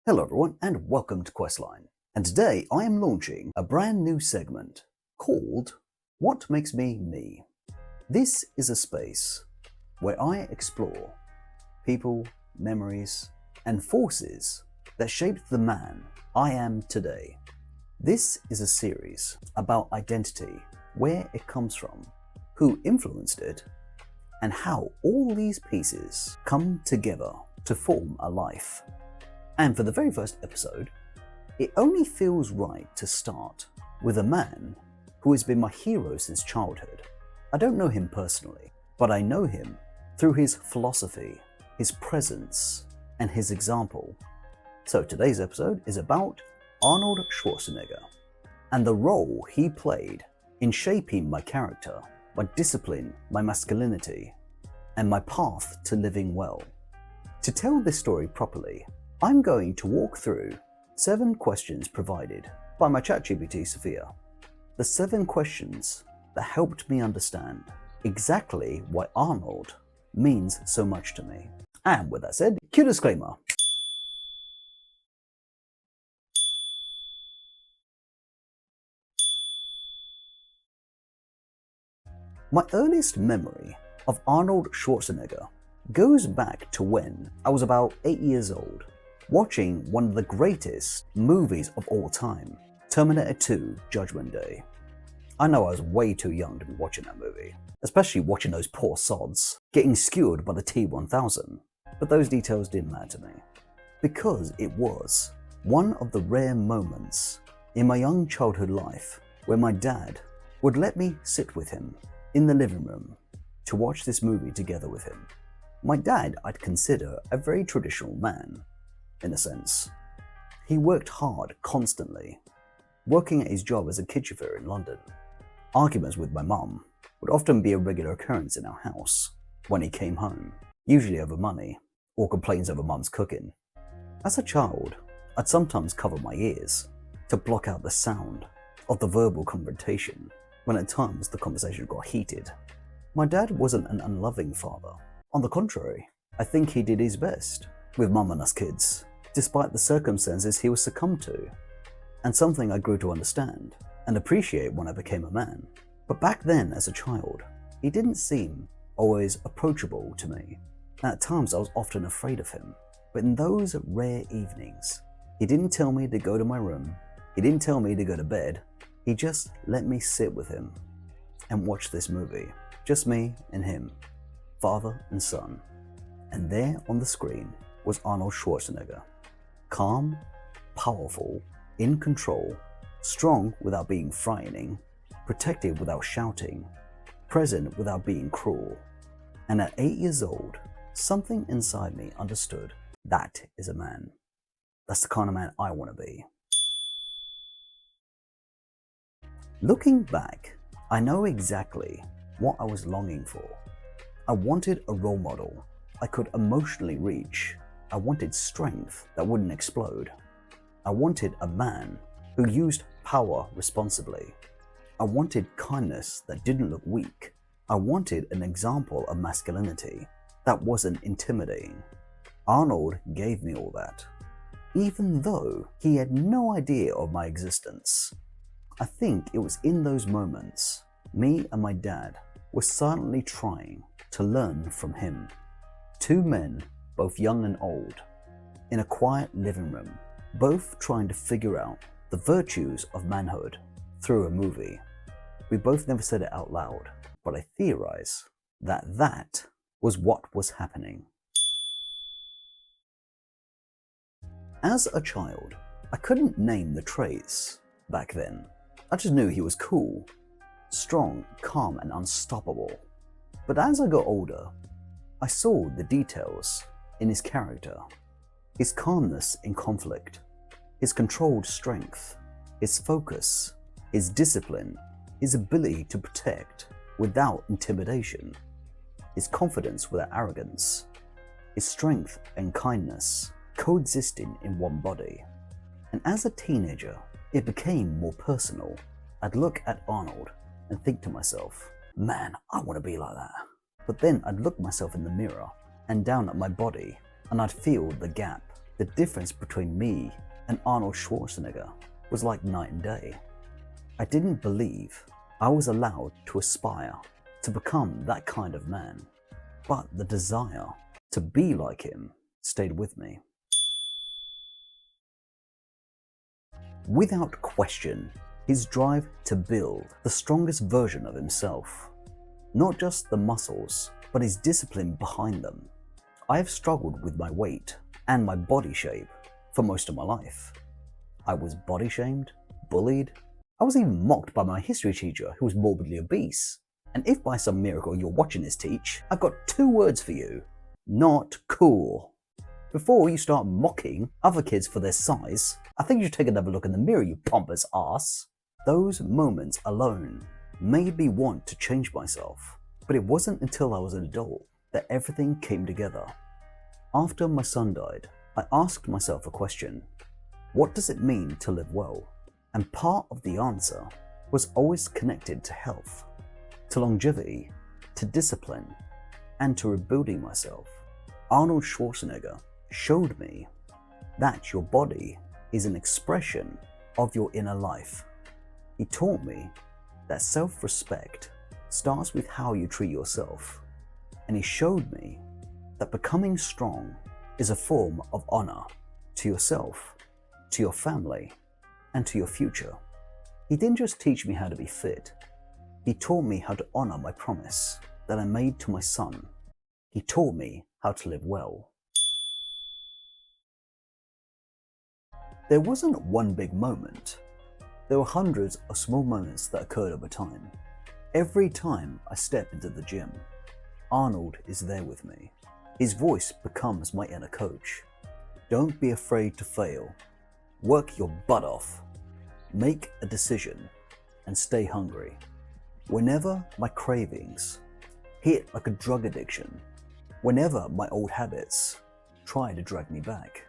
Hello everyone and welcome to Questline. And today I am launching a brand new segment called What Makes Me Me. This is a space where I explore people, memories, and forces that shaped the man I am today. This is a series about identity, where it comes from, who influenced it, and how all these pieces come together to form a life. And for the very first episode, it only feels right to start with a man who has been my hero since childhood. I don't know him personally, but I know him through his philosophy, his presence, and his example. So today's episode is about Arnold Schwarzenegger and the role he played in shaping my character, my discipline, my masculinity, and my path to living well. To tell this story properly, I'm going to walk through 7 questions provided by my ChatGPT Sophia. The 7 questions that helped me understand exactly why Arnold means so much to me. And with that said, cue disclaimer. My earliest memory of Arnold Schwarzenegger goes back to when I was about 8 years old, watching one of the greatest movies of all time, Terminator 2: Judgment Day. I know I was way too young to be watching that movie, especially watching those poor sods getting skewered by the T-1000, but those details didn't matter to me, because it was one of the rare moments in my young childhood life where my dad would let me sit with him in the living room to watch this movie together with him. My dad I'd consider a very traditional man, in a sense. He worked hard constantly, working at his job as a kitchen fitter in London. Arguments with my mum would often be a regular occurrence in our house when he came home, usually over money or complaints over mum's cooking. As a child, I'd sometimes cover my ears to block out the sound of the verbal confrontation when at times the conversation got heated. My dad wasn't an unloving father. On the contrary, I think he did his best with mum and us kids, despite the circumstances he was succumbed to, and something I grew to understand and appreciate when I became a man. But back then, as a child, he didn't seem always approachable to me. At times I was often afraid of him, but in those rare evenings, he didn't tell me to go to my room, he didn't tell me to go to bed, he just let me sit with him and watch this movie, just me and him, father and son. And there on the screen was Arnold Schwarzenegger, calm, powerful, in control, strong without being frightening, protective without shouting, present without being cruel. And at 8 years old, something inside me understood that is a man. That's the kind of man I want to be. Looking back, I know exactly what I was longing for. I wanted a role model I could emotionally reach. I wanted strength that wouldn't explode. I wanted a man who used power responsibly. I wanted kindness that didn't look weak. I wanted an example of masculinity that wasn't intimidating. Arnold gave me all that, even though he had no idea of my existence. I think it was in those moments me and my dad were silently trying to learn from him. 2 men, both young and old, in a quiet living room, both trying to figure out the virtues of manhood through a movie. We both never said it out loud, but I theorize that that was what was happening. As a child, I couldn't name the traits back then. I just knew he was cool, strong, calm, and unstoppable. But as I got older, I saw the details in his character, his calmness in conflict, his controlled strength, his focus, his discipline, his ability to protect without intimidation, his confidence without arrogance, his strength and kindness coexisting in one body. And as a teenager, it became more personal. I'd look at Arnold and think to myself, man, I want to be like that. But then I'd look myself in the mirror and down at my body and I'd feel the gap The difference between me and Arnold Schwarzenegger was like night and day. I didn't believe I was allowed to aspire to become that kind of man, but the desire to be like him stayed with me. Without question, his drive to build the strongest version of himself. Not just the muscles, but his discipline behind them. I have struggled with my weight and my body shape for most of my life. I was body shamed, bullied. I was even mocked by my history teacher who was morbidly obese. And if by some miracle you're watching this teach, I've got 2 words for you. Not cool. Before you start mocking other kids for their size, I think you should take another look in the mirror, you pompous ass. Those moments alone made me want to change myself. But it wasn't until I was an adult that everything came together. After my son died, I asked myself a question. What does it mean to live well? And part of the answer was always connected to health, to longevity, to discipline, and to rebuilding myself. Arnold Schwarzenegger showed me that your body is an expression of your inner life. He taught me that self-respect starts with how you treat yourself. And he showed me that becoming strong is a form of honor to yourself, to your family, and to your future. He didn't just teach me how to be fit. He taught me how to honor my promise that I made to my son. He taught me how to live well. There wasn't one big moment. There were hundreds of small moments that occurred over time. Every time I step into the gym, Arnold is there with me. His voice becomes my inner coach. Don't be afraid to fail. Work your butt off. Make a decision and stay hungry. Whenever my cravings hit like a drug addiction, whenever my old habits try to drag me back,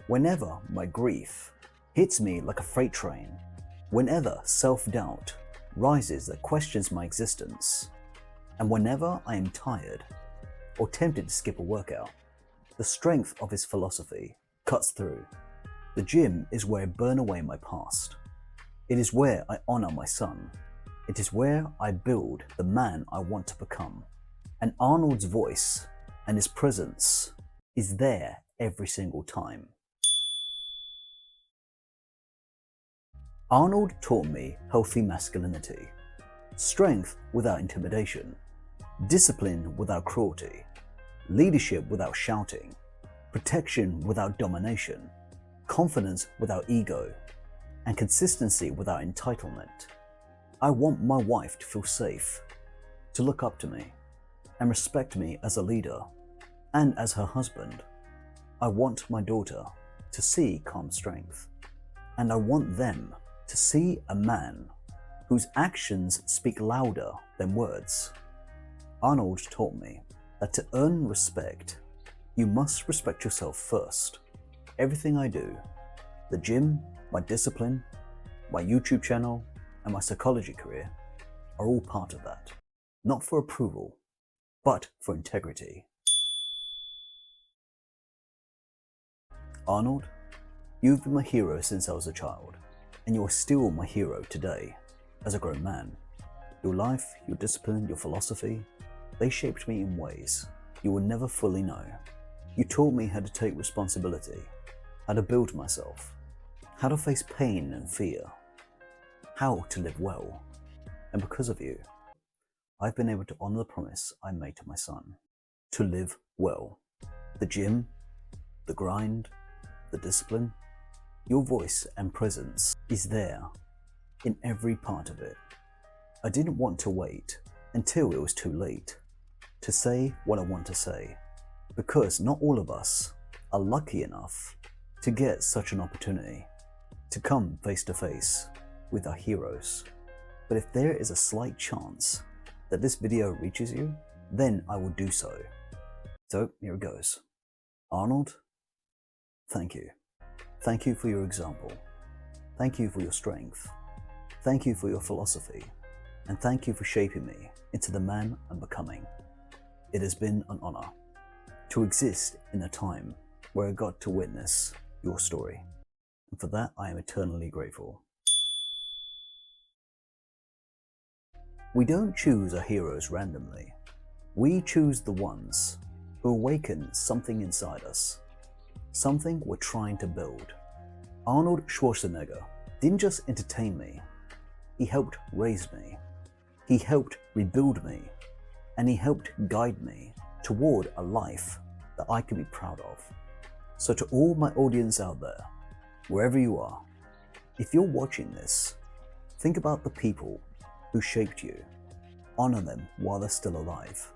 whenever my grief hits me like a freight train, whenever self-doubt rises that questions my existence, and whenever I am tired or tempted to skip a workout, the strength of his philosophy cuts through. The gym is where I burn away my past. It is where I honor my son. It is where I build the man I want to become. And Arnold's voice and his presence is there every single time. Arnold taught me healthy masculinity, strength without intimidation, discipline without cruelty, leadership without shouting, protection without domination, confidence without ego, and consistency without entitlement. I want my wife to feel safe, to look up to me, and respect me as a leader and as her husband. I want my daughter to see calm strength, and I want them to see a man whose actions speak louder than words. Arnold taught me that to earn respect, you must respect yourself first. Everything I do, the gym, my discipline, my YouTube channel, and my psychology career are all part of that. Not for approval, but for integrity. Arnold, you've been my hero since I was a child, and you are still my hero today as a grown man. Your life, your discipline, your philosophy, they shaped me in ways you will never fully know. You taught me how to take responsibility, how to build myself, how to face pain and fear, how to live well. And because of you, I've been able to honor the promise I made to my son, to live well. The gym, the grind, the discipline, your voice and presence is there in every part of it. I didn't want to wait until it was too late to say what I want to say, because not all of us are lucky enough to get such an opportunity to come face to face with our heroes. But if there is a slight chance that this video reaches you, then I will do so. So here it goes. Arnold, thank you. Thank you for your example. Thank you for your strength. Thank you for your philosophy. And thank you for shaping me into the man I'm becoming. It has been an honor to exist in a time where I got to witness your story. And for that, I am eternally grateful. We don't choose our heroes randomly. We choose the ones who awaken something inside us, something we're trying to build. Arnold Schwarzenegger didn't just entertain me, he helped raise me, he helped rebuild me, and he helped guide me toward a life that I can be proud of. So to all my audience out there, wherever you are, if you're watching this, think about the people who shaped you. Honor them while they're still alive.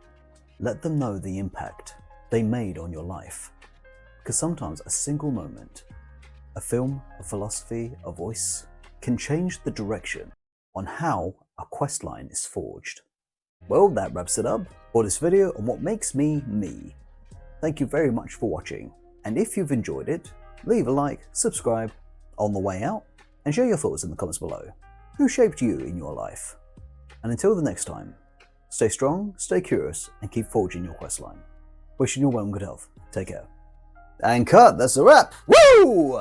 Let them know the impact they made on your life. Because sometimes a single moment, a film, a philosophy, a voice, can change the direction on how a questline is forged. Well, that wraps it up for this video on what makes me me. Thank you very much for watching, and if you've enjoyed it, leave a like, subscribe on the way out, and share your thoughts in the comments below. Who shaped you in your life? And until the next time, stay strong, stay curious, and keep forging your questline. Wishing you well and good health. Take care. And cut, that's a wrap. Woo!